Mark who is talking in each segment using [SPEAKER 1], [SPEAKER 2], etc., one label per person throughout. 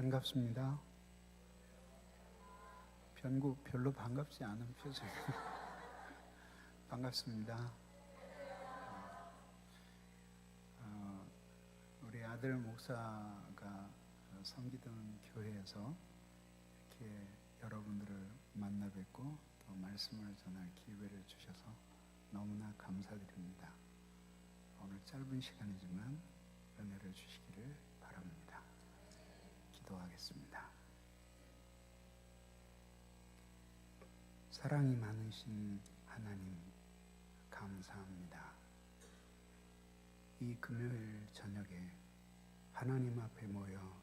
[SPEAKER 1] 반갑습니다. 변구 별로 반갑지 않은 표정. 반갑습니다. 우리 아들 목사가 섬기던 교회에서 이렇게 여러분들을 만나 뵙고 또 말씀을 전할 기회를 주셔서 너무나 감사드립니다. 오늘 짧은 시간이지만 은혜를 주시기를 바랍니다. 기도하겠습니다. 사랑이 많으신 하나님, 감사합니다. 이 금요일 저녁에 하나님 앞에 모여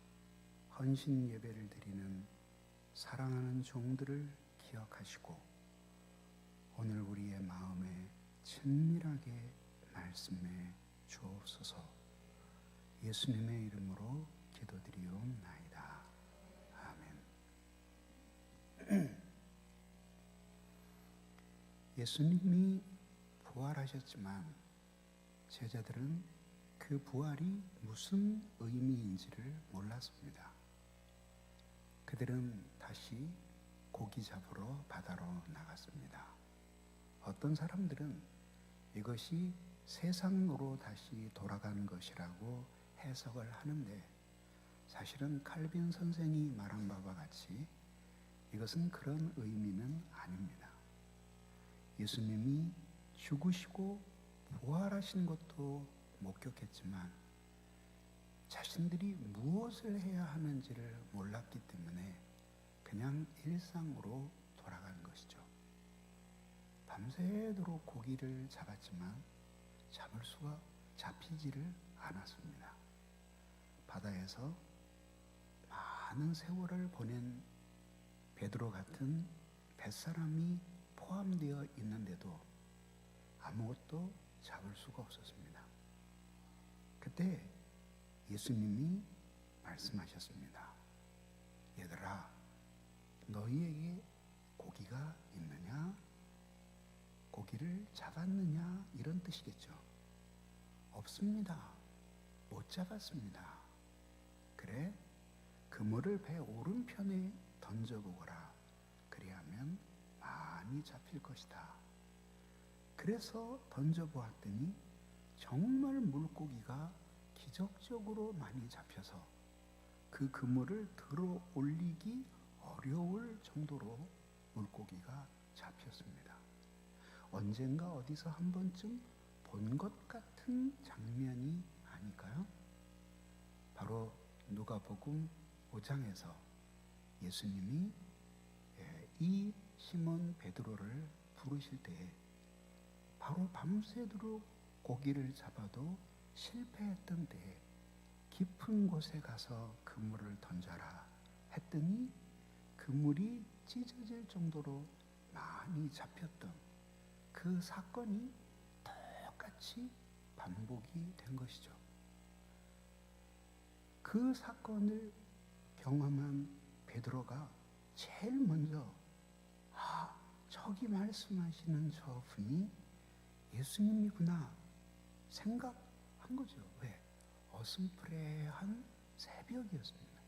[SPEAKER 1] 헌신 예배를 드리는 사랑하는 종들을 기억하시고 오늘 우리의 마음에 친밀하게 말씀해 주옵소서. 예수님의 이름으로 기도드리옵나이다. 아멘. 예수님이 부활하셨지만 제자들은 그 부활이 무슨 의미인지를 몰랐습니다. 그들은 다시 고기 잡으러 바다로 나갔습니다. 어떤 사람들은 이것이 세상으로 다시 돌아가는 것이라고 해석을 하는데 사실은 칼빈 선생이 말한 바와 같이 이것은 그런 의미는 아닙니다. 예수님이 죽으시고 부활하신 것도 목격했지만 자신들이 무엇을 해야 하는지를 몰랐기 때문에 그냥 일상으로 돌아간 것이죠. 밤새도록 고기를 잡았지만 잡을 수가 잡히지를 않았습니다. 바다에서 많은 세월을 보낸 베드로 같은 뱃사람이 포함되어 있는데도 아무것도 잡을 수가 없었습니다. 그때 예수님이 말씀하셨습니다. 얘들아, 너희에게 고기가 있느냐? 고기를 잡았느냐? 이런 뜻이겠죠. 없습니다. 못 잡았습니다. 그래, 그물을 배 오른편에 던져보거라. 그리하면 많이 잡힐 것이다. 그래서 던져보았더니 정말 물고기가 기적적으로 많이 잡혀서 그 그물을 들어 올리기 어려울 정도로 물고기가 잡혔습니다. 언젠가 어디서 한 번쯤 본 것 같은 장면이 아닐까요? 바로 누가복음 5장에서 예수님이 이 시몬 베드로를 부르실 때에 바로 밤새도록 고기를 잡아도 실패했던 때에 깊은 곳에 가서 그물을 던져라 했더니 그물이 찢어질 정도로 많이 잡혔던 그 사건이 똑같이 반복이 된 것이죠. 그 사건을 경험한 베드로가 제일 먼저 저기 말씀하시는 저 분이 예수님이구나 생각한 거죠. 왜? 어슴푸레한 새벽이었습니다.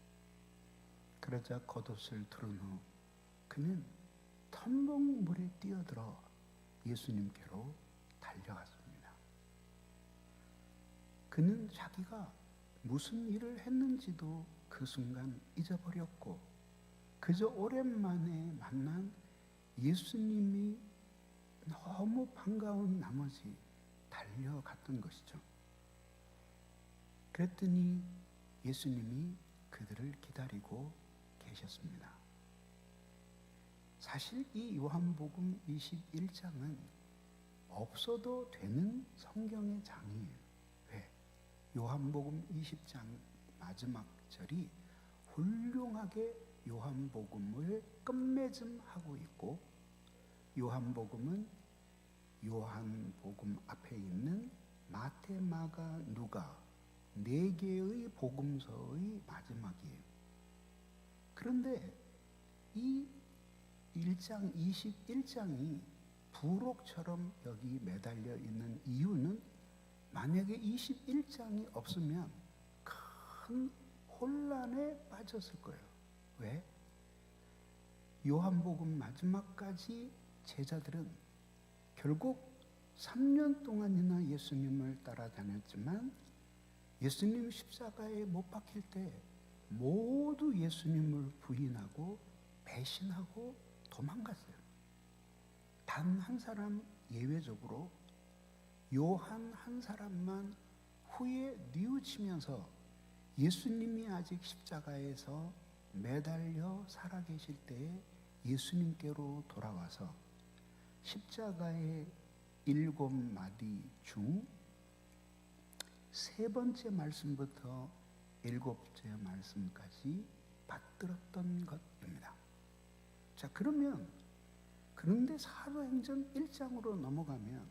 [SPEAKER 1] 그러자 겉옷을 두른 후 그는 텀벙 물에 뛰어들어 예수님께로 달려갔습니다. 그는 자기가 무슨 일을 했는지도 그 순간 잊어버렸고 그저 오랜만에 만난 예수님이 너무 반가운 나머지 달려갔던 것이죠. 그랬더니 예수님이 그들을 기다리고 계셨습니다. 사실 이 요한복음 21장은 없어도 되는 성경의 장이에요. 왜? 요한복음 20장 마지막 절이 훌륭하게 요한복음을 끝맺음하고 있고 요한복음은 요한복음 앞에 있는 마태, 마가, 누가 4개의 복음서의 마지막이에요. 그런데 이 1장 21장이 부록처럼 여기 매달려 있는 이유는 만약에 21장이 없으면 큰 혼란에 빠졌을 거예요. 왜? 요한복음 마지막까지 제자들은 결국 3년 동안이나 예수님을 따라다녔지만 예수님 십자가에 못 박힐 때 모두 예수님을 부인하고 배신하고 도망갔어요. 단 한 사람 예외적으로 요한 한 사람만 후에 뉘우치면서 예수님이 아직 십자가에서 매달려 살아계실 때에 예수님께로 돌아와서 십자가의 7마디 중 3번째 말씀부터 7번째 말씀까지 받들었던 것입니다. 자, 그런데 사도행전 1장으로 넘어가면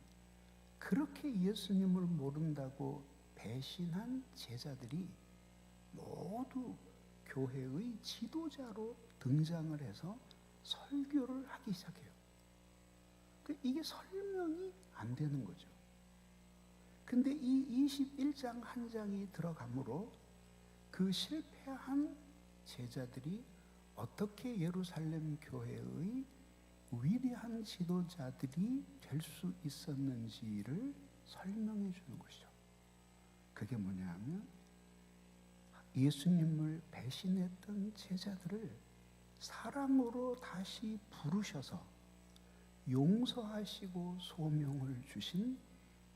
[SPEAKER 1] 그렇게 예수님을 모른다고 배신한 제자들이 모두 교회의 지도자로 등장을 해서 설교를 하기 시작해요. 이게 설명이 안 되는 거죠. 근데 이 21장 한 장이 들어가므로 그 실패한 제자들이 어떻게 예루살렘 교회의 위대한 지도자들이 될 수 있었는지를 설명해 주는 것이죠. 그게 뭐냐 하면 예수님을 배신했던 제자들을 사랑으로 다시 부르셔서 용서하시고 소명을 주신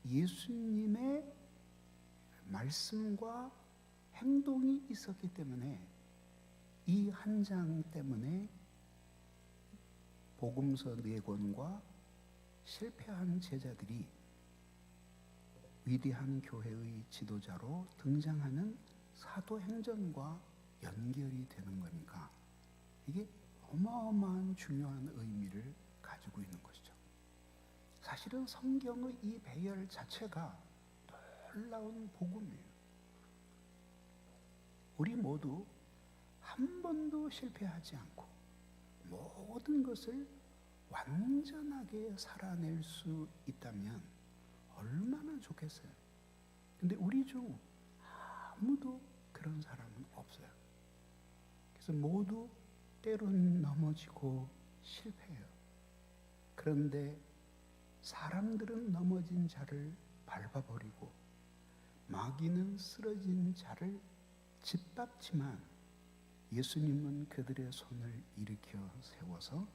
[SPEAKER 1] 예수님의 말씀과 행동이 있었기 때문에 이 한 장 때문에 복음서 4권과 실패한 제자들이 위대한 교회의 지도자로 등장하는 사도행전과 연결이 되는 거니까 이게 어마어마한 중요한 의미를 가지고 있는 것이죠. 사실은 성경의 이 배열 자체가 놀라운 복음이에요. 우리 모두 한 번도 실패하지 않고 모든 것을 완전하게 살아낼 수 있다면 얼마나 좋겠어요. 근데 우리 중 아무도 그런 사람은 없어요. 그래서 모두 때로는 넘어지고 실패해요. 그런데 사람들은 넘어진 자를 밟아버리고 마귀는 쓰러진 자를 짓밟지만 예수님은 그들의 손을 일으켜 세워서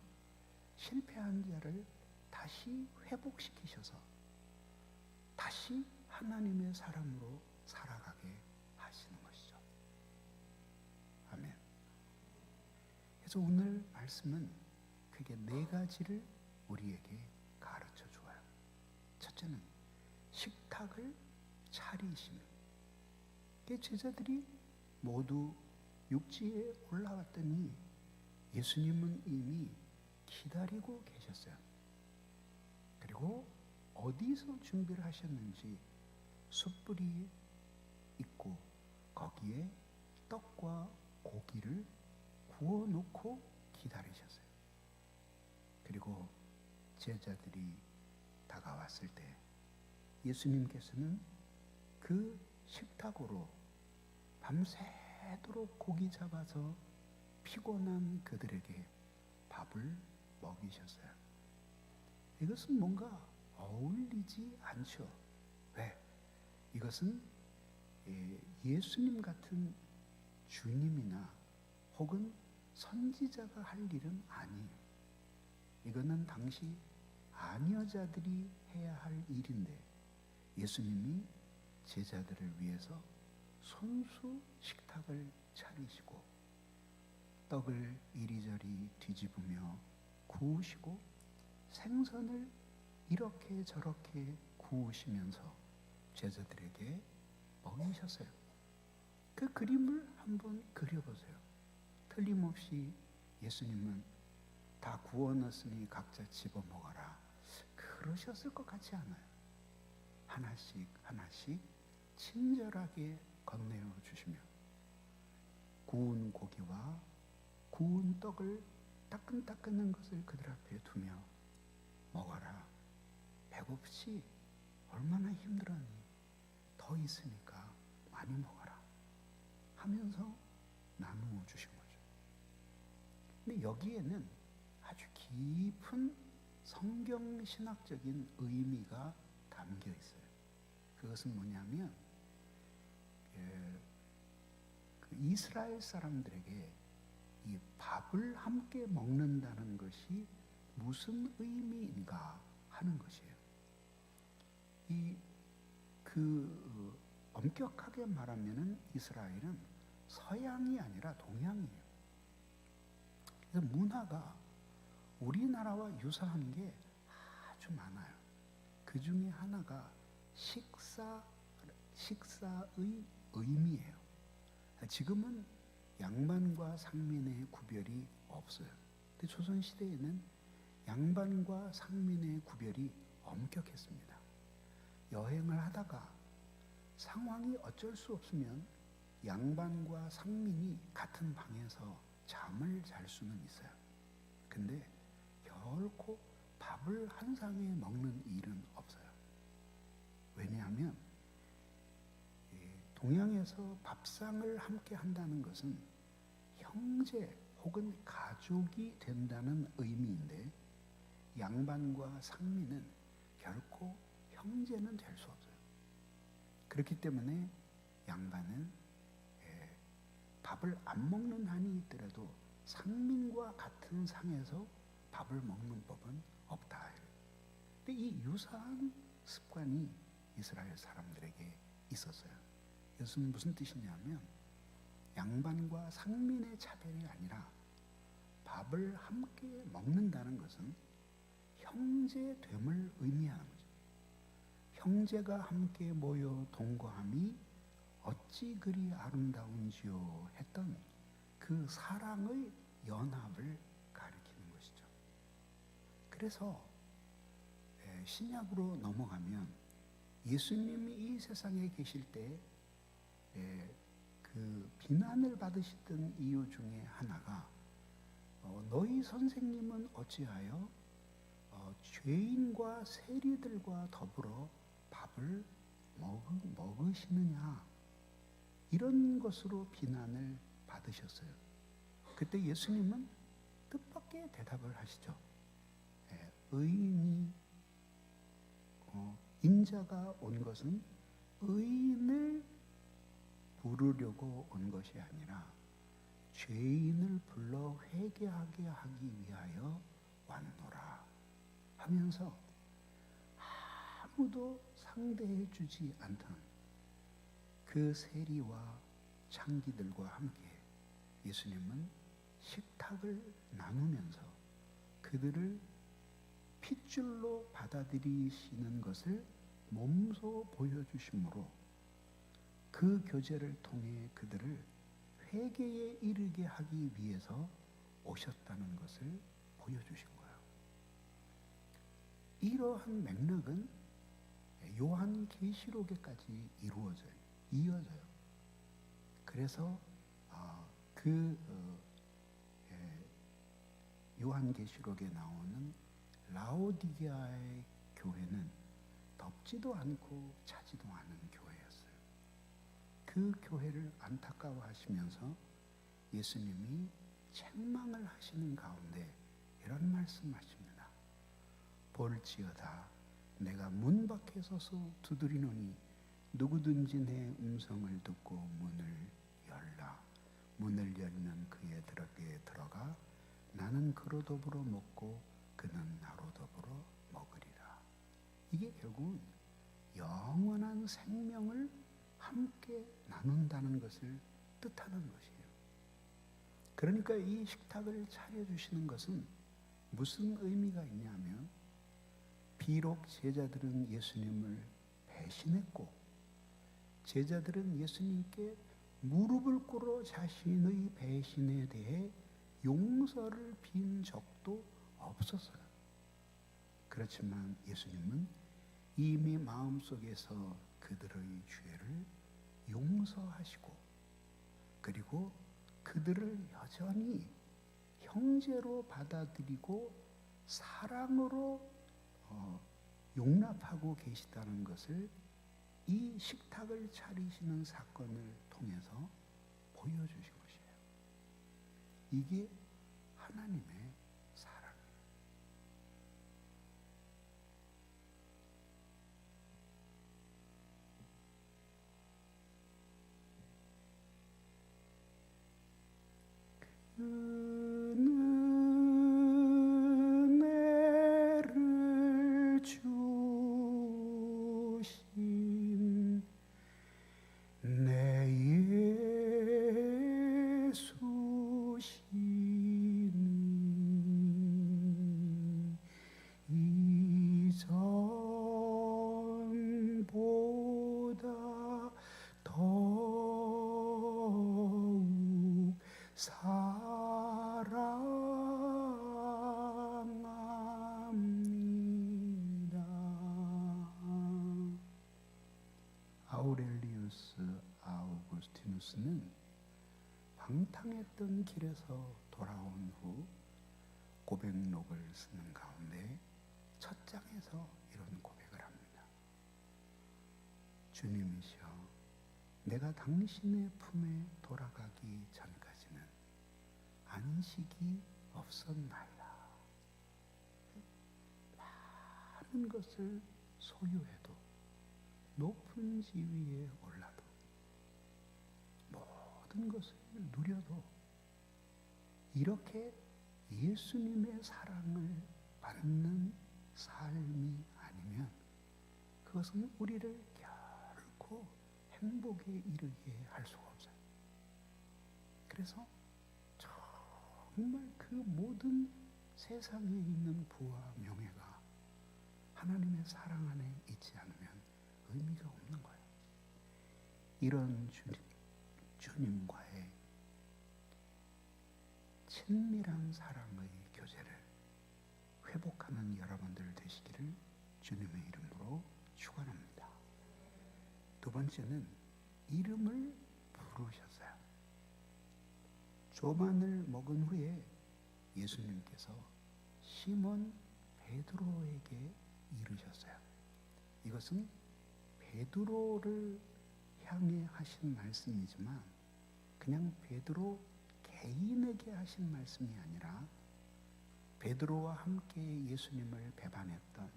[SPEAKER 1] 실패한 자를 다시 회복시키셔서 다시 하나님의 사람으로 살아가게 하시는 것이죠. 아멘. 그래서 오늘 말씀은 크게 4가지를 우리에게 가르쳐 주어요. 첫째는 식탁을 차리시는. 제자들이 모두 육지에 올라왔더니 예수님은 이미 기다리고 계셨어요. 그리고 어디서 준비를 하셨는지 숯불이 있고 거기에 떡과 고기를 구워 놓고 기다리셨어요. 그리고 제자들이 다가왔을 때 예수님께서는 그 식탁으로 밤새도록 고기 잡아서 피곤한 그들에게 밥을 먹이셨어요. 이것은 뭔가 어울리지 않죠. 왜? 이것은 예수님 같은 주님이나 혹은 선지자가 할 일은 아니에요. 이거는 당시 아녀자들이 해야 할 일인데 예수님이 제자들을 위해서 손수 식탁을 차리시고 떡을 이리저리 뒤집으며 구우시고 생선을 이렇게 저렇게 구우시면서 제자들에게 먹이셨어요. 그 그림을 한번 그려보세요. 틀림없이 예수님은 다 구워놨으니 각자 집어 먹어라. 그러셨을 것 같지 않아요. 하나씩 하나씩 친절하게 건네어 주시며 구운 고기와 구운 떡을 따끈따끈한 것을 그들 앞에 두며 먹어라. 배고프지? 얼마나 힘들었니? 더 있으니까 많이 먹어라 하면서 나누어 주신 거죠. 근데 여기에는 아주 깊은 성경 신학적인 의미가 담겨 있어요. 그것은 뭐냐면 그 이스라엘 사람들에게 이 밥을 함께 먹는다는 것이 무슨 의미인가 하는 것이에요. 엄격하게 말하면은 이스라엘은 서양이 아니라 동양이에요. 그래서 문화가 우리나라와 유사한 게 아주 많아요. 그 중에 하나가 식사의 의미예요. 지금은 양반과 상민의 구별이 없어요. 근데 조선 시대에는 양반과 상민의 구별이 엄격했습니다. 여행을 하다가 상황이 어쩔 수 없으면 양반과 상민이 같은 방에서 잠을 잘 수는 있어요. 근데 결코 밥을 한 상에 먹는 일은 없어요. 왜냐하면 동양에서 밥상을 함께 한다는 것은 형제 혹은 가족이 된다는 의미인데 양반과 상민은 결코 형제는 될 수 없어요. 그렇기 때문에 양반은 밥을 안 먹는 한이 있더라도 상민과 같은 상에서 밥을 먹는 법은 없다. 근데 이 유사한 습관이 이스라엘 사람들에게 있었어요. 이것은 무슨 뜻이냐면 양반과 상민의 차별이 아니라 밥을 함께 먹는다는 것은 형제됨을 의미하는 거죠. 형제가 함께 모여 동거함이 어찌 그리 아름다운지요 했던 그 사랑의 연합을 가리키는 것이죠. 그래서 신약으로 넘어가면 예수님이 이 세상에 계실 때 그 비난을 받으시던 이유 중에 하나가 너희 선생님은 어찌하여 죄인과 세리들과 더불어 밥을 먹으시느냐 이런 것으로 비난을 받으셨어요. 그때 예수님은 뜻밖의 대답을 하시죠. 의인이 인자가 온 것은 의인을 부르려고 온 것이 아니라 죄인을 불러 회개하게 하기 위하여 왔노라 하면서 아무도 상대해 주지 않던 그 세리와 창기들과 함께 예수님은 식탁을 나누면서 그들을 핏줄로 받아들이시는 것을 몸소 보여주심으로 그 교제를 통해 그들을 회개에 이르게 하기 위해서 오셨다는 것을 보여주신 거예요. 이러한 맥락은 요한계시록에까지 이어져요. 그래서 요한계시록에 나오는 라오디게아의 교회는 덥지도 않고 차지도 않은 교회였어요. 그 교회를 안타까워하시면서 예수님이 책망을 하시는 가운데 이런 말씀하십니다. 볼지어다 내가 문 밖에 서서 두드리노니 누구든지 내 음성을 듣고 문을 열라. 문을 열면 그에게 들어가 나는 그로 더불어 먹고 그는 나로 더불어 먹으리라. 이게 결국 영원한 생명을 함께 나눈다는 것을 뜻하는 것이에요. 그러니까 이 식탁을 차려주시는 것은 무슨 의미가 있냐면 비록 제자들은 예수님을 배신했고 제자들은 예수님께 무릎을 꿇어 자신의 배신에 대해 용서를 빈 적도 없었어요. 그렇지만 예수님은 이미 마음속에서 그들의 죄를 용서하시고 그리고 그들을 여전히 형제로 받아들이고 사랑으로 용납하고 계시다는 것을 이 식탁을 차리시는 사건을 통해서 보여주신 것이에요. 이게 하나님의 사랑이에요. 은혜를 주신 내 예수시니 이전보다 더욱 사랑합니다. 아우렐리우스 아우구스티누스는 방탕했던 길에서 돌아온 후 고백록을 쓰는 가운데 첫 장에서 이런 고백을 합니다. 주님이시여, 내가 당신의 품에 돌아가기 전까지는 안식이 없었나이다. 많은 것을 소유해도 높은 지위에 올라도 모든 것을 누려도 이렇게 예수님의 사랑을 받는 삶이 아니면 그것은 우리를 결코 행복에 이르게 할 수가 없어요. 그래서 정말 그 모든 세상에 있는 부와 명예가 하나님의 사랑 안에 있지 않으면 의미가 없는 거예요. 이런 주님과의 친밀한 사랑의 교제를 회복하는 여러분들 되시기를 주님의 이름으로 축원합니다. 두 번째는 이름을 부르셨어요. 조반을 먹은 후에 예수님께서 시몬 베드로에게 이르셨어요. 이것은 베드로를 향해 하신 말씀이지만 그냥 베드로 개인에게 하신 말씀이 아니라 베드로와 함께 예수님을 배반했던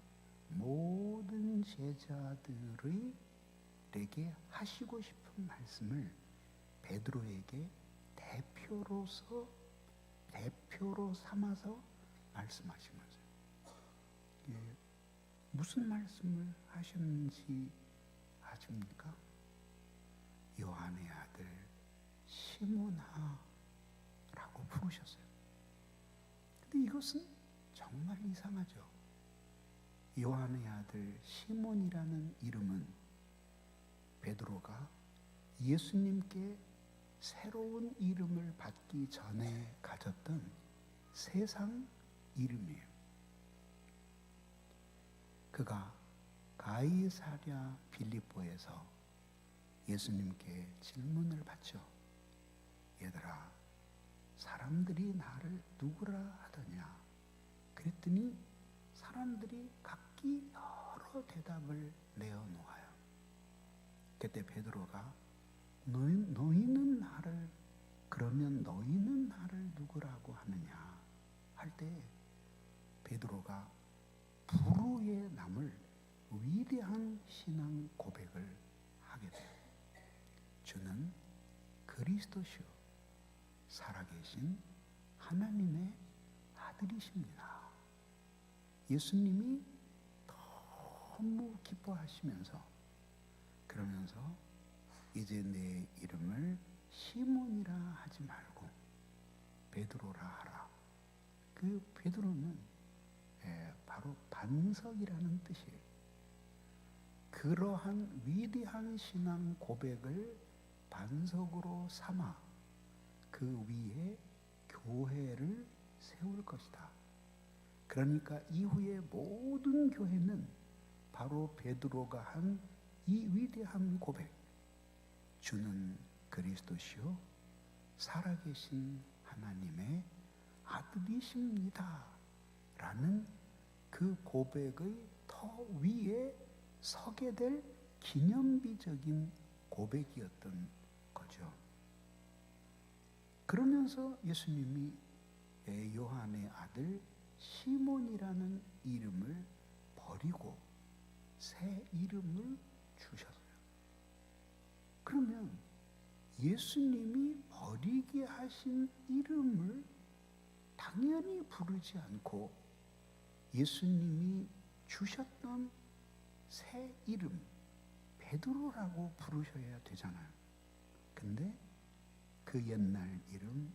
[SPEAKER 1] 모든 제자들에게 하시고 싶은 말씀을 베드로에게 대표로 삼아서 말씀하시면서 무슨 말씀을 하셨는지 아십니까? 요한의 아들 시몬아 라고 부르셨어요. 근데 이것은 정말 이상하죠. 요한의 아들 시몬이라는 이름은 베드로가 예수님께 새로운 이름을 받기 전에 가졌던 세상 이름이에요. 그가 가이사랴 빌립보에서 예수님께 질문을 받죠. 얘들아, 사람들이 나를 누구라 하더냐? 그랬더니 사람들이 각기 여러 대답을 내어놓아요. 그때 베드로가 너희는 나를 그러면 너희는 나를 누구라고 하느냐 할 때 베드로가 불후에 남을 위대한 신앙 고백을 하게 돼요. 주는 그리스도시요 살아계신 하나님의 아들이십니다. 예수님이 너무 기뻐하시면서 그러면서 이제 내 이름을 시몬이라 하지 말고 베드로라 하라. 그 베드로는 바로 반석이라는 뜻이에요. 그러한 위대한 신앙 고백을 반석으로 삼아 그 위에 교회를 세울 것이다. 그러니까 이후에 모든 교회는 바로 베드로가 한 이 위대한 고백, 주는 그리스도시요 살아계신 하나님의 아들이십니다 라는 그 고백의 더 위에 서게 될 기념비적인 고백이었던 거죠. 그러면서 예수님이 요한의 아들 시몬이라는 이름을 버리고 새 이름을 주셨어요. 그러면 예수님이 버리게 하신 이름을 당연히 부르지 않고 예수님이 주셨던 새 이름 베드로라고 부르셔야 되잖아요. 근데 그 옛날 이름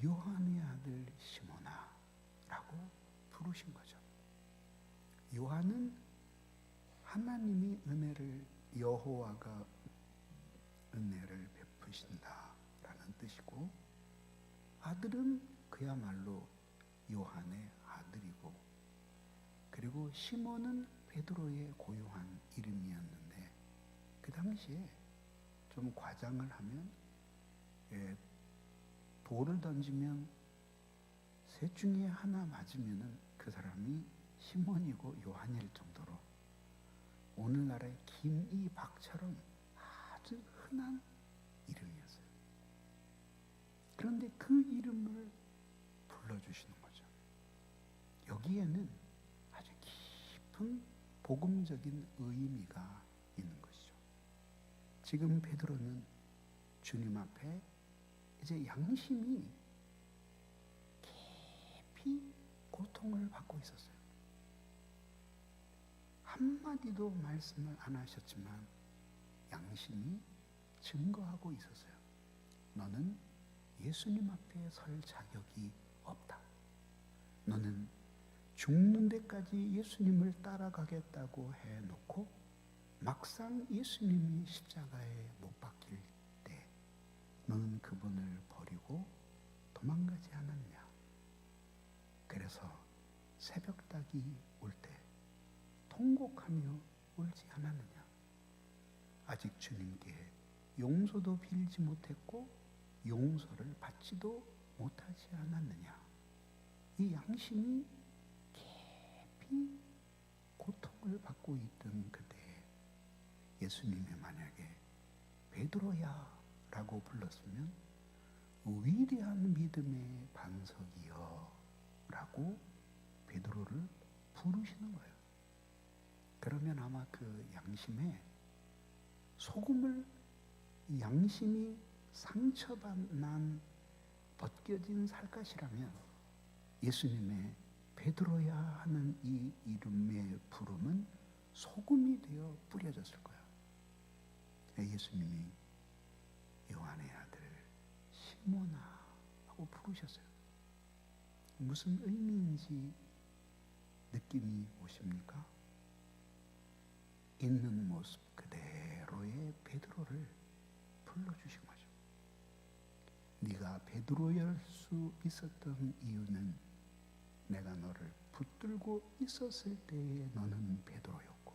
[SPEAKER 1] 요한의 아들 시몬아라고 부르신 거죠. 요한은 하나님이 여호와가 은혜를 베푸신다라는 뜻이고, 아들은 그야말로 요한의 아들이고, 그리고 시몬은 베드로의 고유한 이름이었는데, 그 당시에 좀 과장을 하면 돌을 던지면 셋 중에 하나 맞으면은 그 사람이 시몬이고 요한일 정도로 오늘날의 김이박처럼 아주 흔한 이름이었어요. 그런데 그 이름을 불러주시는 거죠. 여기에는 아주 깊은 복음적인 의미가 있는 것이죠. 지금 베드로는 주님 앞에 이제 양심이 깊이 고통을 받고 있었어요. 한마디도 말씀을 안 하셨지만 양심이 증거하고 있었어요. 너는 예수님 앞에 설 자격이 없다. 너는 죽는 데까지 예수님을 따라가겠다고 해놓고 막상 예수님이 십자가에 못 박힐 때 너는 그분을 버리고 도망가지 않았냐. 그래서 새벽닭이 올 때 통곡하며 울지 않았느냐. 아직 주님께 용서도 빌지 못했고 용서를 받지도 못하지 않았느냐. 이 양심이 깊이 고통을 받고 있던 그때 예수님이 만약에 베드로야 라고 불렀으면 위대한 믿음의 반석이여 라고 베드로를 부르시는 거예요. 그러면 아마 그 양심에 소금을, 양심이 상처난 벗겨진 살갗이라면 예수님의 베드로야 하는 이 이름의 부름은 소금이 되어 뿌려졌을 거예요. 예수님이 요한의 아들 시몬아 하고 부르셨어요. 무슨 의미인지 느낌이 오십니까? 있는 모습 그대로의 베드로를 불러주신 거죠. 네가 베드로일 수 있었던 이유는 내가 너를 붙들고 있었을 때에 너는 베드로였고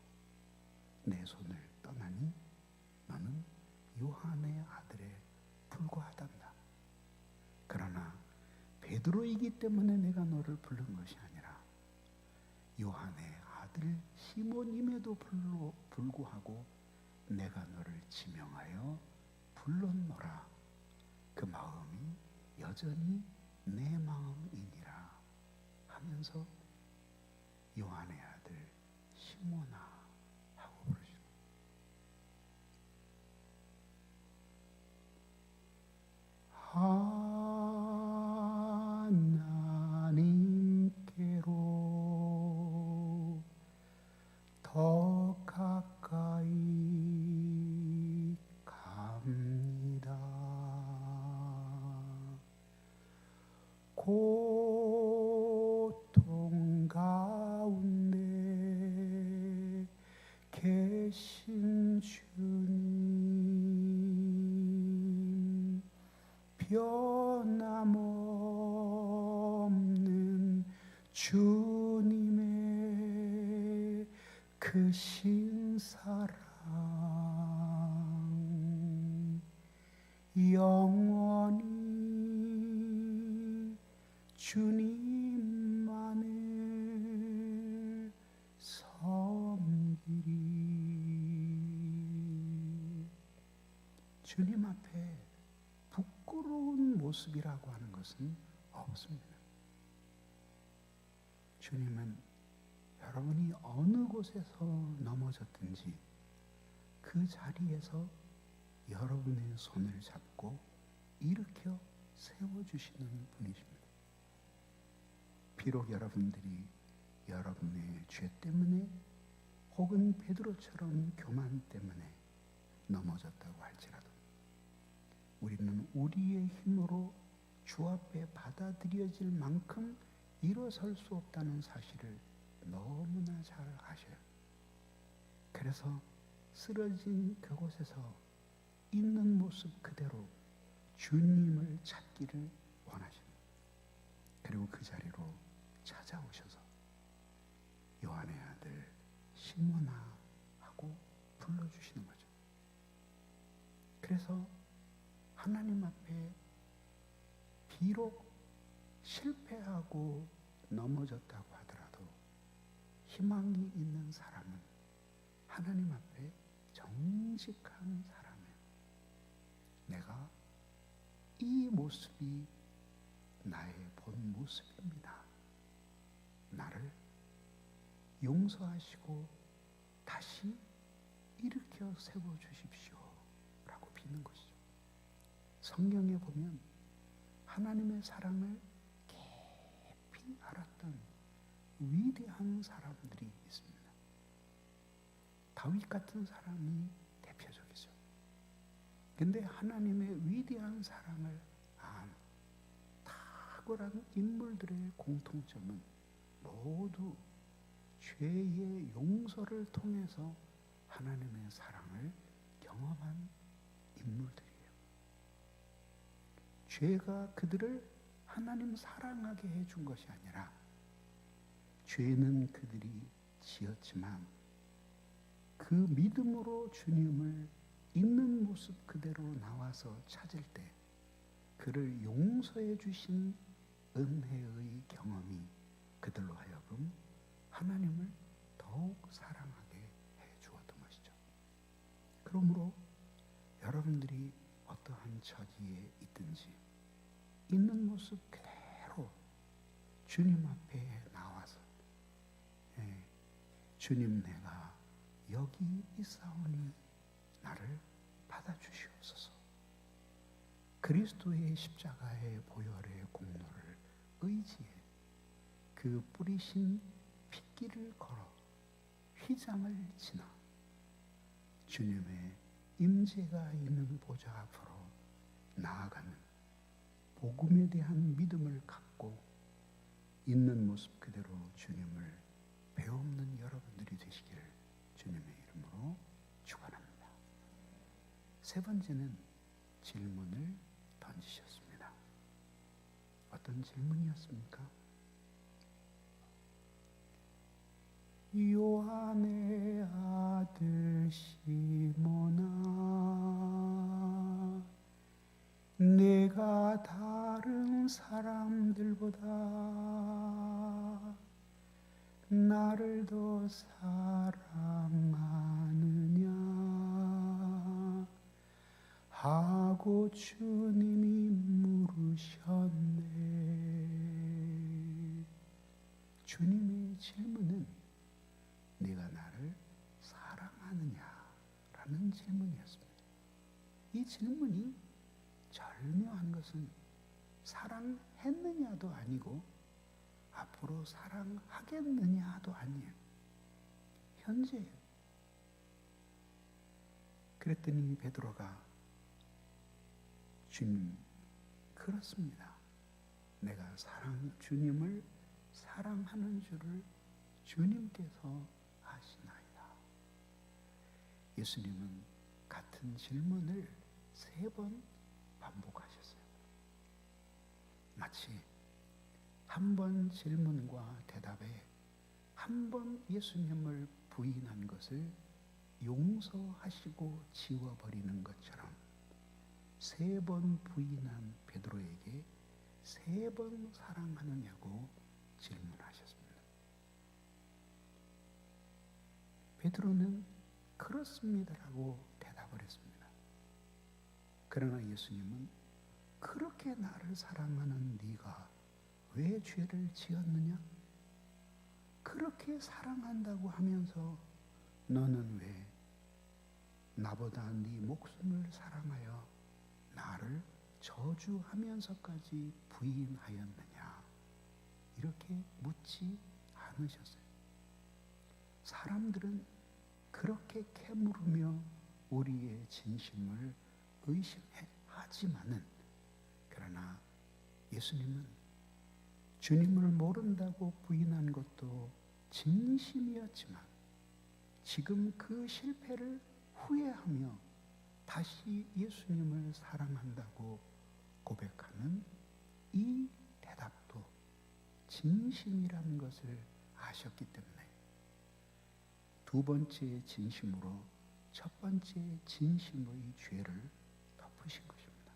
[SPEAKER 1] 내 손을 떠나니 너는 요한의 아들에 불과하단다. 그러나 베드로이기 때문에 내가 너를 부른 것이 아니라 요한의 아들 시몬임에도 불구하고 내가 너를 지명하여 불렀노라. 그 마음이 여전히 내 마음이니라 하면서 요한의 아들 시몬아 하고 부르시죠. 하나님께로 더 가까이 갑니다. 고통 가운데 계신 주님, 변함없는 주님의 크신 사랑 영원히 주님만을 섬기리. 주님 앞에 부끄러운 모습이라고 하는 것은 없습니다. 주님은 여러분이 어느 곳에서 넘어졌든지 그 자리에서 여러분의 손을 잡고 일으켜 세워주시는 분이십니다. 비록 여러분들이 여러분의 죄 때문에 혹은 베드로처럼 교만 때문에 넘어졌다고 할지라도 우리는 우리의 힘으로 주 앞에 받아들여질 만큼 일어설 수 없다는 사실을 너무나 잘 아셔요. 그래서 쓰러진 그곳에서 있는 모습 그대로 주님을 찾기를 원하십니다. 그리고 그 자리로 찾아오셔서 요한의 아들 시몬아 하고 불러주시는 거죠. 그래서 하나님 앞에 비록 실패하고 넘어졌다고 하더라도 희망이 있는 사람은 하나님 앞에 정직한 사람이에요. 내가 이 모습이 나의 본 모습입니다. 나를 용서하시고 다시 일으켜 세워주십시오 라고 빚는 것이죠. 성경에 보면 하나님의 사랑을 깊이 알았던 위대한 사람들이 있습니다. 다윗 같은 사람이 대표적이죠. 근데 하나님의 위대한 사랑을 안 탁월한 인물들의 공통점은 모두 죄의 용서를 통해서 하나님의 사랑을 경험한 인물들이에요. 죄가 그들을 하나님 사랑하게 해준 것이 아니라 죄는 그들이 지었지만 그 믿음으로 주님을 있는 모습 그대로 나와서 찾을 때 그를 용서해 주신 은혜의 경험이 그들로 하여금 하나님을 더욱 사랑하게 해 주었던 것이죠. 그러므로 여러분들이 어떠한 처지에 있든지 있는 모습 그대로 주님 앞에 나와서 주님 내가 여기 있사오니 나를 받아주시옵소서. 그리스도의 십자가의 보혈의 공로를 의지해 그 뿌리신 핏길을 걸어 휘장을 지나 주님의 임재가 있는 보좌 앞으로 나아가는 복음에 대한 믿음을 갖고 있는 모습 그대로 주님을 배움는 여러분들이 되시기를 주님의 이름으로 축원합니다. 세 번째는 질문을 던지셨습니다. 어떤 질문이었습니까? 요한의 아들 시몬아, 내가 다른 사람들보다 나를 더 사랑하느냐 하고 주님이 물으셨네. 주님의 질문은 네가 나를 사랑하느냐라는 질문이었습니다. 이 질문이 절묘한 것은 사랑했느냐도 아니고 앞으로 사랑하겠느냐도 아니에요. 현재예요. 그랬더니 베드로가 주님, 그렇습니다. 내가 주님을 사랑하는 줄을 주님께서 아시나이다. 예수님은 같은 질문을 3번 반복하셨어요. 마치 한 번 질문과 대답에 한 번 예수님을 부인한 것을 용서하시고 지워버리는 것처럼 3번 부인한 베드로에게 3번 사랑하느냐고 질문하셨습니다. 베드로는 그렇습니다라고 대답을 했습니다. 그러나 예수님은 그렇게 나를 사랑하는 네가 왜 죄를 지었느냐? 그렇게 사랑한다고 하면서 너는 왜 나보다 네 목숨을 사랑하여 나를 저주하면서까지 부인하였느냐? 이렇게 묻지 않으셨어요. 사람들은 그렇게 캐물으며 우리의 진심을 의심하지만은, 그러나 예수님은 주님을 모른다고 부인한 것도 진심이었지만 지금 그 실패를 후회하며 다시 예수님을 사랑한다고 고백하는 이 대답도 진심이라는 것을 아셨기 때문에 두 번째 진심으로 첫 번째 진심의 죄를 덮으신 것입니다.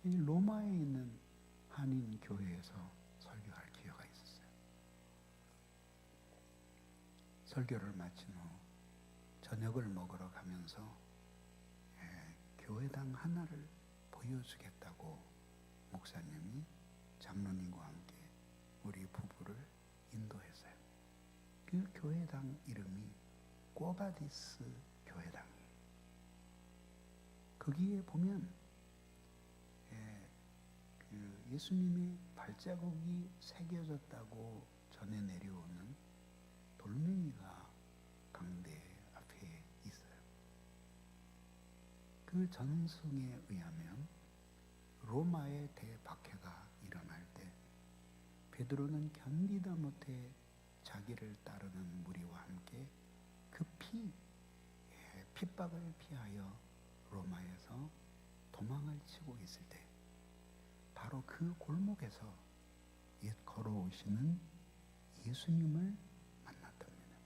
[SPEAKER 1] 이 로마에 있는 한인 교회에서 설교할 기회가 있었어요. 설교를 마친 후 저녁을 먹으러 가면서 교회당 하나를 보여주겠다고 목사님이 장로님과 함께 우리 부부를 인도했어요. 그 교회당 이름이 꼬바디스 교회당이에요. 거기에 보면 예수님의 발자국이 새겨졌다고 전해 내려오는 돌멩이가 강대 앞에 있어요. 그 전승에 의하면 로마의 대박해가 일어날 때 베드로는 견디다 못해 자기를 따르는 무리와 함께 급히 핍박을 피하여 로마에서 도망을 치고 있을 때 바로 그 골목에서 옛 걸어오시는 예수님을 만났답니다.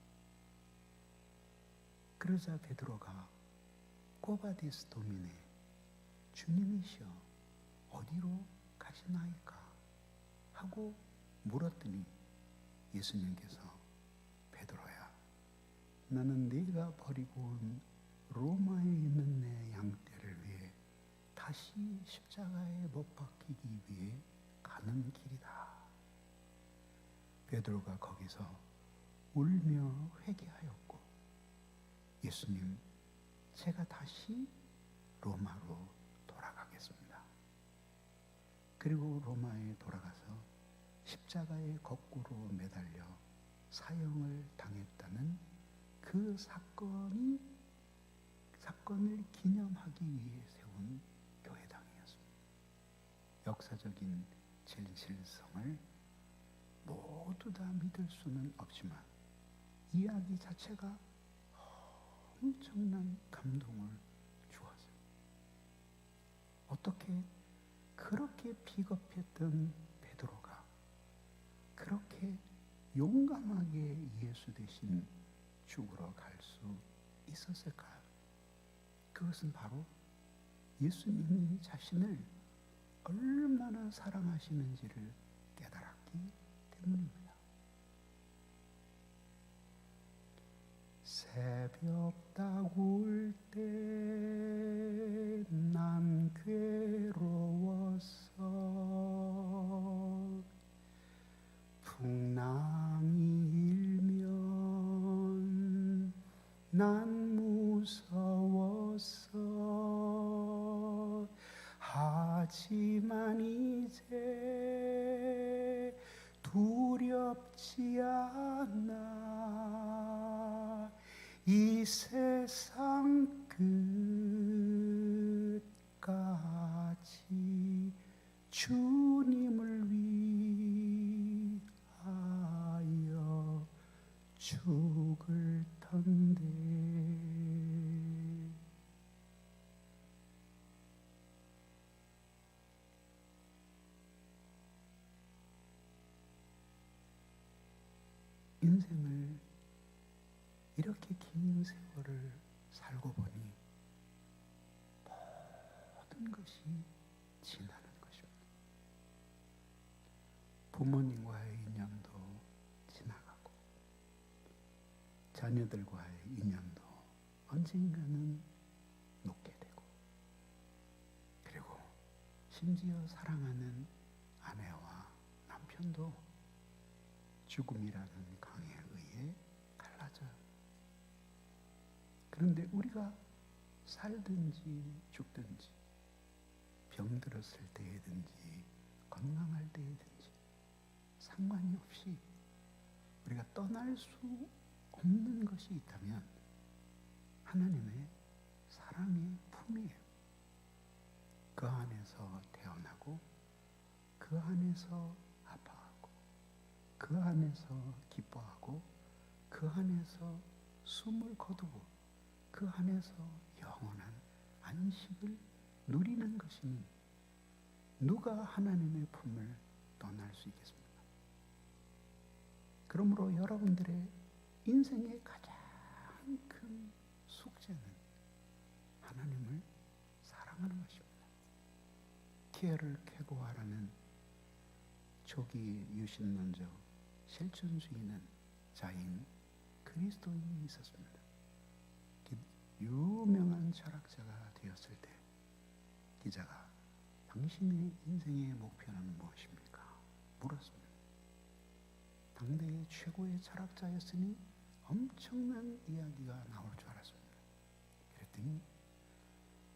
[SPEAKER 1] 그러자 베드로가 꼬바디스 도민에 주님이시여 어디로 가시나이까 하고 물었더니 예수님께서 베드로야 나는 네가 버리고 온 로마에 있는 내 양떼를 위해 다시 십자가에 못 박히기 위해 가는 길이다. 베드로가 거기서 울며 회개하였고 예수님 제가 다시 로마로 돌아가겠습니다. 그리고 로마에 돌아가서 십자가에 거꾸로 매달려 사형을 당했다는 그 사건을 기념하기 위해 세운 교회당이었습니다. 역사적인 진실성을 모두 다 믿을 수는 없지만 이야기 자체가 엄청난 감동을 주었어요. 어떻게 그렇게 비겁했던 베드로가 그렇게 용감하게 예수 대신 죽으러 갈 수 있었을까요? 그것은 바로 예수님이 자신을 얼마나 사랑하시는지를 깨달았기 때문입니다. 새벽 다구울 때 난 괴로웠어 풍랑이 일면 난 무서웠어 하지만 이제 두렵지 않아 이 세상 끝까지 주님을 위하여 죽을 텐데. 인생을 이렇게 긴 세월을 살고 보니 모든 것이 지나는 것입니다. 부모님과의 인연도 지나가고 자녀들과의 인연도 언젠가는 놓게 되고 그리고 심지어 사랑하는 아내와 남편도 죽음이라는 강에 의해 갈라져요. 그런데 우리가 살든지 죽든지 병들었을 때든지 건강할 때든지 상관이 없이 우리가 떠날 수 없는 것이 있다면 하나님의 사랑의 품이에요. 그 안에서 태어나고 그 안에서 아파하고 그 안에서 기뻐하고 그 안에서 숨을 거두고 그 안에서 영원한 안식을 누리는 것이니 누가 하나님의 품을 떠날 수 있겠습니까? 그러므로 여러분들의 인생의 가장 큰 숙제는 하나님을 사랑하는 것입니다. 키에르 케고아라는 초기 유신론적 실존주의는 자인 그리스도인이 있었습니다. 유명한 철학자가 되었을 때 기자가 당신의 인생의 목표는 무엇입니까? 물었습니다. 당대의 최고의 철학자였으니 엄청난 이야기가 나올 줄 알았습니다. 그랬더니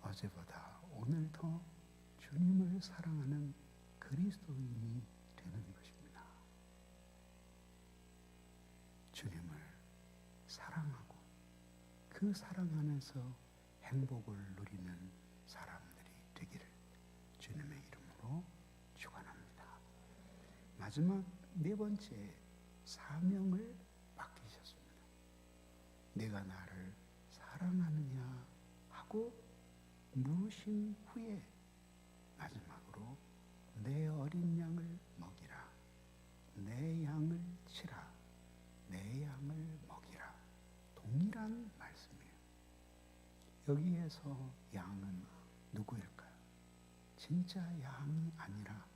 [SPEAKER 1] 어제보다 오늘 더 주님을 사랑하는 그리스도인이 되는 것입니다. 주님을 사랑하고 그 사랑 안에서 행복을 누리는 사람들이 되기를 주님의 이름으로 축원합니다. 마지막 네 번째 사명을 맡기셨습니다. 내가 나를 사랑하느냐 하고 물으신 후에 마지막으로 내 어린 양을 먹이라, 내 양을 치라, 내 양을 먹이라. 동일한 말씀이에요. 여기에서 양은 누구일까요? 진짜 양이 아니라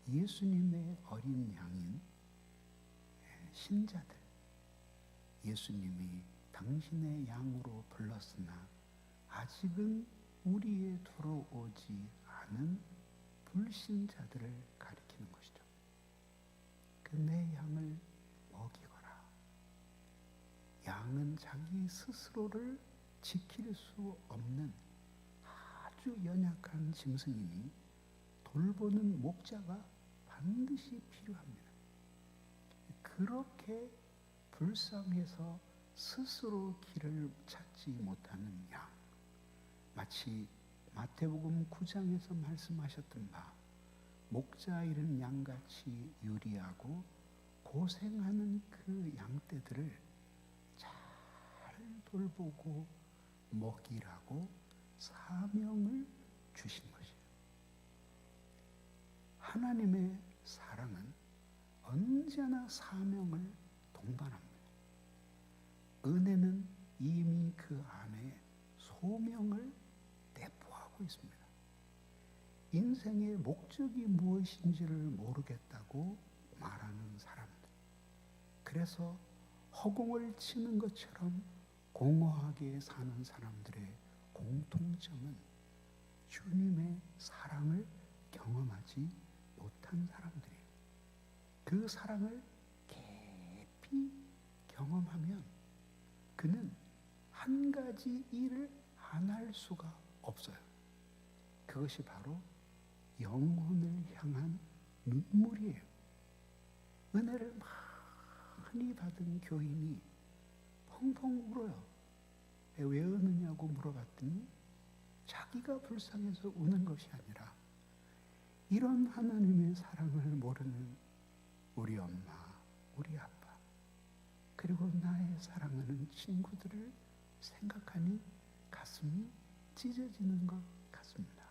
[SPEAKER 1] 예수님의 어린 양인 신자들, 예수님이 당신의 양으로 불렀으나 아직은 우리에 들어오지 않은 불신자들을 가리키는 것이죠. 그 내 양을 먹이거라. 양은 자기 스스로를 지킬 수 없는 아주 연약한 짐승이니 돌보는 목자가 반드시 필요합니다. 그렇게 불쌍해서 스스로 길을 찾지 못하는 양, 마치 마태복음 9장에서 말씀하셨던 바 목자 잃은 양같이 유리하고 고생하는 그 양떼들을 잘 돌보고 먹이라고 사명을 주신 것이에요. 하나님의 사랑은 언제나 사명을 동반합니다. 은혜는 이미 그 안에 소명을 내포하고 있습니다. 인생의 목적이 무엇인지를 모르겠다고 말하는 사람들, 그래서 허공을 치는 것처럼 공허하게 사는 사람들의 공통점은 주님의 사랑을 경험하지 못한 사람들이에요. 그 사랑을 깊이 경험하면 그는 한 가지 일을 안 할 수가 없어요. 그것이 바로 영혼을 향한 눈물이에요. 은혜를 많이 받은 교인이 펑펑 울어요. 왜 우느냐고 물어봤더니 자기가 불쌍해서 우는 것이 아니라 이런 하나님의 사랑을 모르는 우리 엄마, 우리 아빠, 그리고 나의 사랑하는 친구들을 생각하니 가슴이 찢어지는 것 같습니다.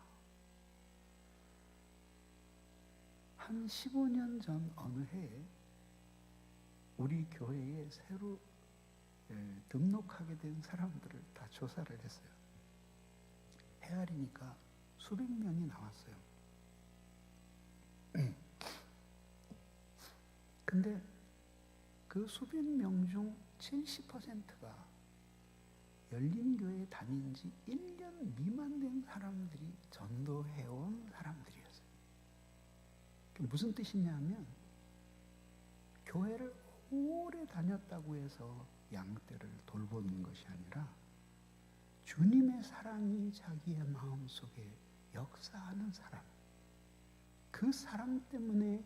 [SPEAKER 1] 한 15년 전 어느 해에 우리 교회에 새로 등록하게 된 사람들을 다 조사를 했어요. 헤아리니까 수백 명이 나왔어요. 근데 그 수백 명 중 70%가 열린교회 다닌 지 1년 미만 된 사람들이 전도해온 사람들이에요. 무슨 뜻이냐면 교회를 오래 다녔다고 해서 양떼를 돌보는 것이 아니라 주님의 사랑이 자기의 마음속에 역사하는 사람, 그 사람 때문에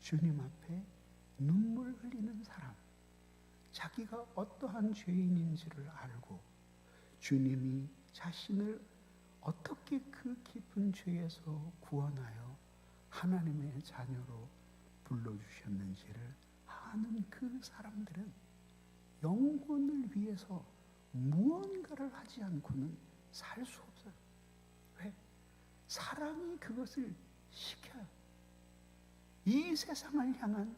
[SPEAKER 1] 주님 앞에 눈물 흘리는 사람, 자기가 어떠한 죄인인지를 알고 주님이 자신을 어떻게 그 깊은 죄에서 구원하여 하나님의 자녀로 불러주셨는지를 아는 그 사람들은 영혼을 위해서 무언가를 하지 않고는 살 수 없어요. 왜? 사랑이 그것을 시켜요. 이 세상을 향한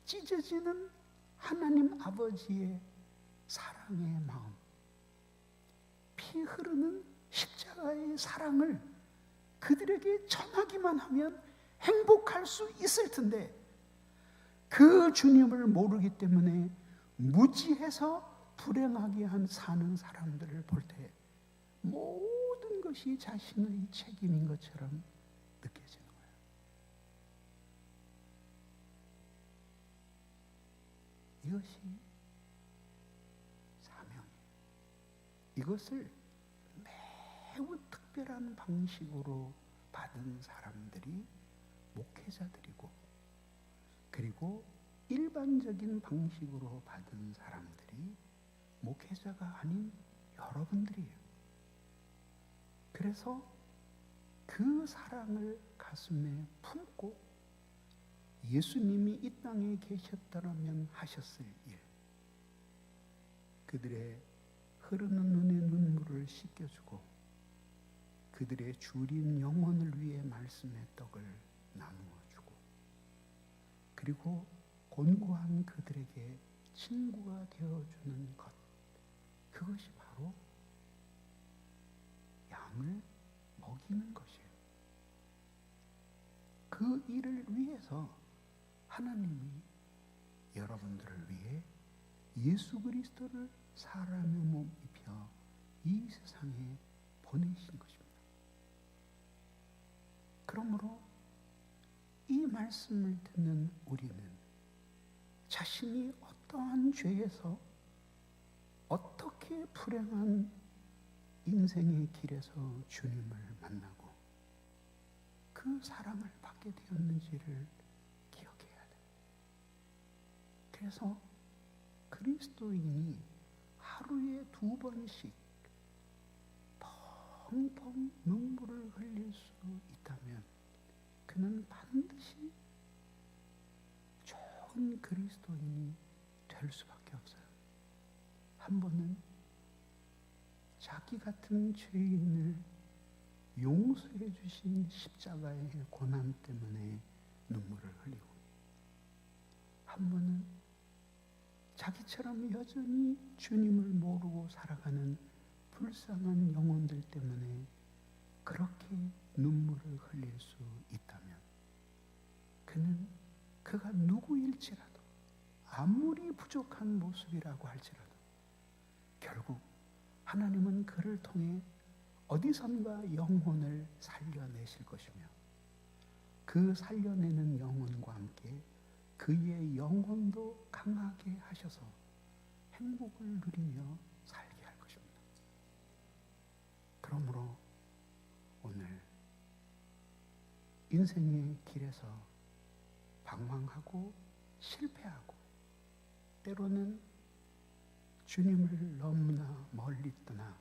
[SPEAKER 1] 찢어지는 하나님 아버지의 사랑의 마음, 피 흐르는 십자가의 사랑을 그들에게 전하기만 하면 행복할 수 있을 텐데, 그 주님을 모르기 때문에 무지해서 불행하게 사는 사람들을 볼 때 모든 것이 자신의 책임인 것처럼 느껴지는 거예요. 이것이 사명이에요. 이것을 매우 특별한 방식으로 받은 사람들이 목회자들이고, 그리고 일반적인 방식으로 받은 사람들이 목회자가 아닌 여러분들이에요. 그래서 그 사랑을 가슴에 품고 예수님이 이 땅에 계셨더라면 하셨을 일, 그들의 흐르는 눈의 눈물을 씻겨주고 그들의 주린 영혼을 위해 말씀의 떡을 나누어주고, 그리고 곤고한 그들에게 친구가 되어주는 것, 그것이 바로 양을 먹이는 것이에요. 그 일을 위해서 하나님이 여러분들을 위해 예수 그리스도를 사람의 몸 입혀 이 세상에 보내신 것입니다. 그러므로 이 말씀을 듣는 우리는 자신이 어떠한 죄에서 어떻게 불행한 인생의 길에서 주님을 만나고 그 사랑을 받게 되었는지를 기억해야 돼요. 그래서 그리스도인이 하루에 2번씩 펑펑 눈물을 흘릴 수 있다면 그는 반드시 좋은 그리스도인이 될 수밖에 없어요. 한 번은 자기 같은 죄인을 용서해 주신 십자가의 고난 때문에 눈물을 흘리고, 한 번은 자기처럼 여전히 주님을 모르고 살아가는 불쌍한 영혼들 때문에 그렇게 눈물을 흘릴 수 있다면, 그는 그가 누구일지라도, 아무리 부족한 모습이라고 할지라도 결국 하나님은 그를 통해 어디선가 영혼을 살려내실 것이며, 그 살려내는 영혼과 함께 그의 영혼도 강하게 하셔서 행복을 누리며 살게 할 것입니다. 그러므로 오늘 인생의 길에서 방황하고 실패하고 때로는 주님을 너무나 멀리 떠나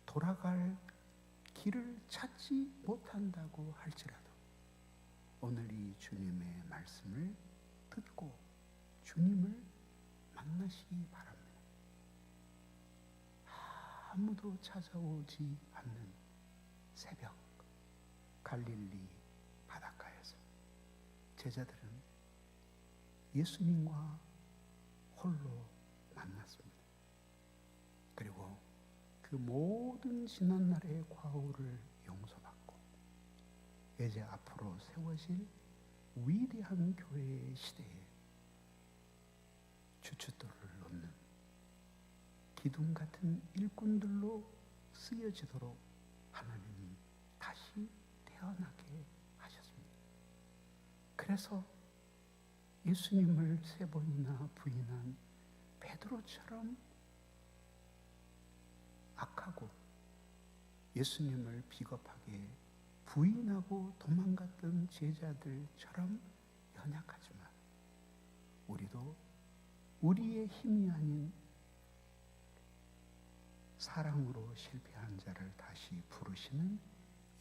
[SPEAKER 1] 돌아갈 길을 찾지 못한다고 할지라도 오늘 이 주님의 말씀을 듣고 주님을 만나시기 바랍니다. 아무도 찾아오지 않는 새벽 갈릴리 바닷가에서 제자들은 예수님과 홀로 만났습니다. 그리고 그 모든 지난날의 과오를 용서받고 이제 앞으로 세워질 위대한 교회의 시대에 주춧돌을 놓는 기둥 같은 일꾼들로 쓰여지도록 하나님이 다시 태어나게 하셨습니다. 그래서 예수님을 3번이나 부인한 베드로처럼 악하고 예수님을 비겁하게 부인하고 도망갔던 제자들처럼 연약하지만 우리도 우리의 힘이 아닌 사랑으로 실패한 자를 다시 부르시는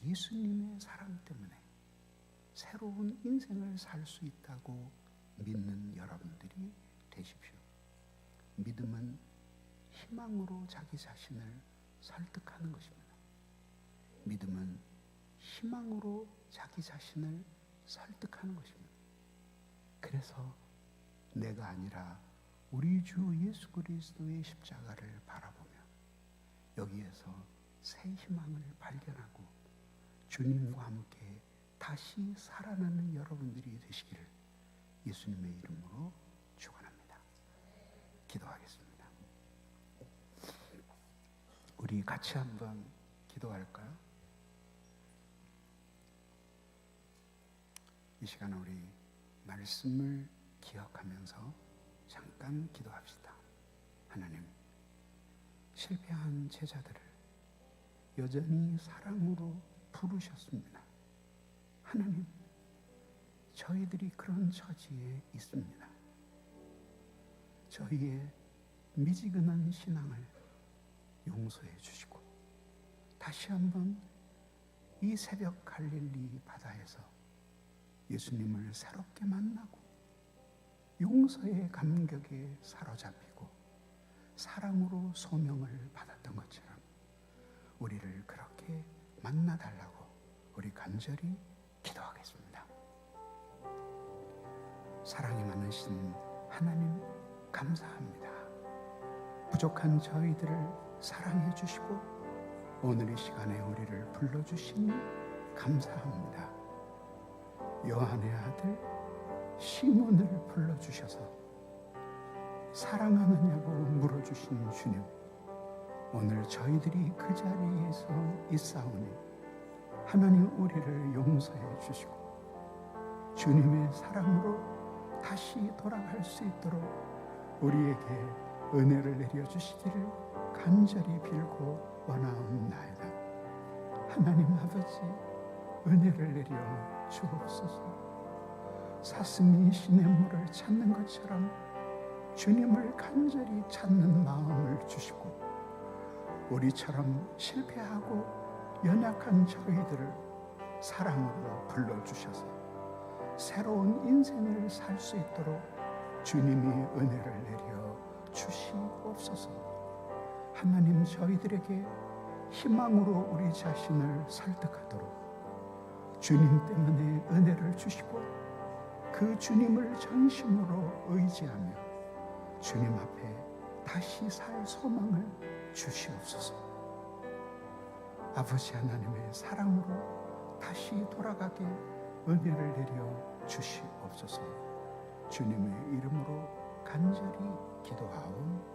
[SPEAKER 1] 예수님의 사랑 때문에 새로운 인생을 살 수 있다고 믿는 여러분들이 되십시오. 믿음은 희망으로 자기 자신을 설득하는 것입니다. 믿음은 희망으로 자기 자신을 설득하는 것입니다. 그래서 내가 아니라 우리 주 예수 그리스도의 십자가를 바라보며 여기에서 새 희망을 발견하고 주님과 함께 다시 살아나는 여러분들이 되시기를 예수님의 이름으로 축원합니다. 기도하겠습니다. 우리 같이 한번 기도할까요? 이 시간 우리 말씀을 기억하면서 잠깐 기도합시다. 하나님, 실패한 제자들을 여전히 사랑으로 부르셨습니다. 하나님, 저희들이 그런 처지에 있습니다. 저희의 미지근한 신앙을 용서해 주시고 다시 한번 이 새벽 갈릴리 바다에서 예수님을 새롭게 만나고 용서의 감격에 사로잡히고 사랑으로 소명을 받았던 것처럼 우리를 그렇게 만나달라고 우리 간절히 기도하겠습니다. 사랑이 많으신 하나님 감사합니다. 부족한 저희들을 사랑해 주시고 오늘 이 시간에 우리를 불러주시니 감사합니다. 요한의 아들 시몬을 불러주셔서 사랑하느냐고 물어주신 주님, 오늘 저희들이 그 자리에서 있사오니 하나님 우리를 용서해 주시고 주님의 사랑으로 다시 돌아갈 수 있도록 우리에게 은혜를 내려주시기를 간절히 빌고 원하옵나이다. 하나님 아버지, 은혜를 내려 주옵소서. 사슴이 시냇물을 찾는 것처럼 주님을 간절히 찾는 마음을 주시고 우리처럼 실패하고 연약한 저희들을 사랑으로 불러주셔서 새로운 인생을 살 수 있도록 주님이 은혜를 내려 주시옵소서. 하나님, 저희들에게 희망으로 우리 자신을 설득하도록 주님 때문에 은혜를 주시고 그 주님을 전심으로 의지하며 주님 앞에 다시 살 소망을 주시옵소서. 아버지 하나님의 사랑으로 다시 돌아가게 은혜를 내려 주시옵소서. 주님의 이름으로 간절히 기도하옵나이다.